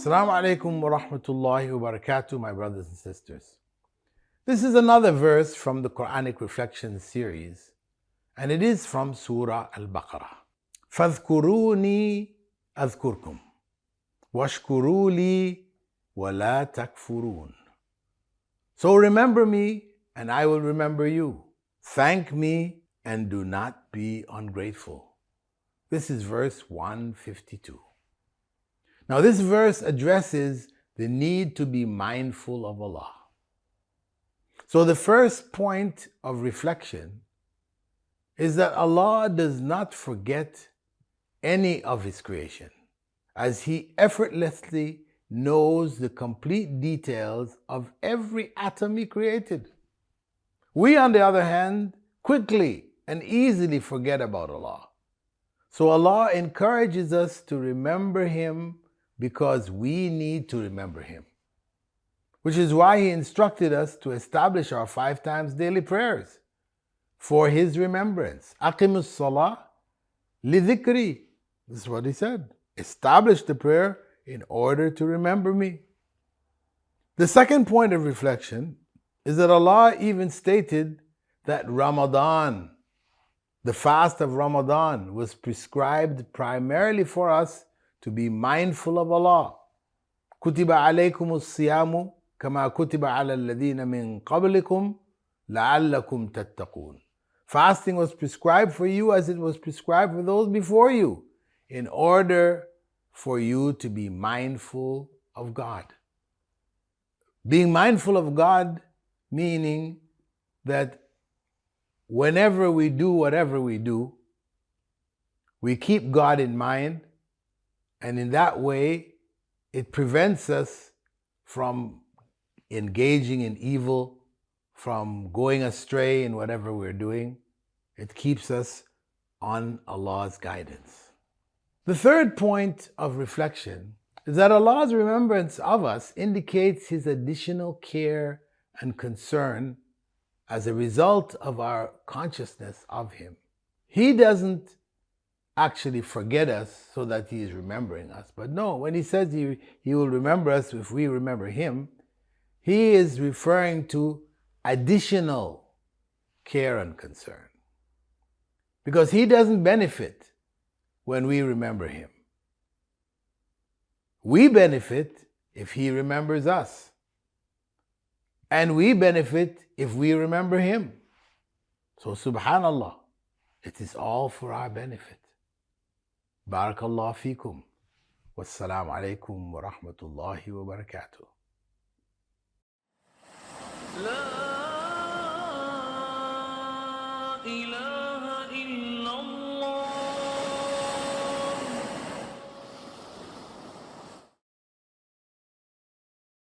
Assalamu alaikum wa rahmatullahi wa barakatuh, my brothers and sisters. This is another verse from the Quranic Reflections series, and it is from Surah Al-Baqara. فَاذْكُرُونِي أَذْكُرْكُمْ وَاشْكُرُوا لِي وَلَا تَكْفُرُونَ. So remember me, and I will remember you. Thank me, and do not be ungrateful. This is verse 152. Now, this verse addresses the need to be mindful of Allah. So the first point of reflection is that Allah does not forget any of His creation, as He effortlessly knows the complete details of every atom He created. We, on the other hand, quickly and easily forget about Allah. So Allah encourages us to remember Him because we need to remember Him, which is why He instructed us to establish our 5 times daily prayers for His remembrance. Aqimus salah li dhikri. This is what He said. Establish the prayer in order to remember me. The second point of reflection is that Allah even stated that Ramadan, the fast of Ramadan, was prescribed primarily for us to be mindful of Allah. كُتِبَ عَلَيْكُمُ الصِّيَامُ كَمَا كُتِبَ عَلَى الَّذِينَ مِنْ قَبْلِكُمْ لَعَلَّكُمْ تَتَّقُونَ. Fasting was prescribed for you as it was prescribed for those before you, in order for you to be mindful of God. Being mindful of God meaning that whenever we do whatever we do, we keep God in mind, and in that way, it prevents us from engaging in evil, from going astray in whatever we're doing. It keeps us on Allah's guidance. The third point of reflection is that Allah's remembrance of us indicates His additional care and concern as a result of our consciousness of Him. He doesn't actually forget us so that He is remembering us. But no, when He says He will remember us if we remember Him, He is referring to additional care and concern. Because He doesn't benefit when we remember Him. We benefit if He remembers us. And we benefit if we remember Him. So subhanallah, it is all for our benefit. Barakallahu feekum. Wassalamu alaikum wa rahmatullahi wa barakatuh.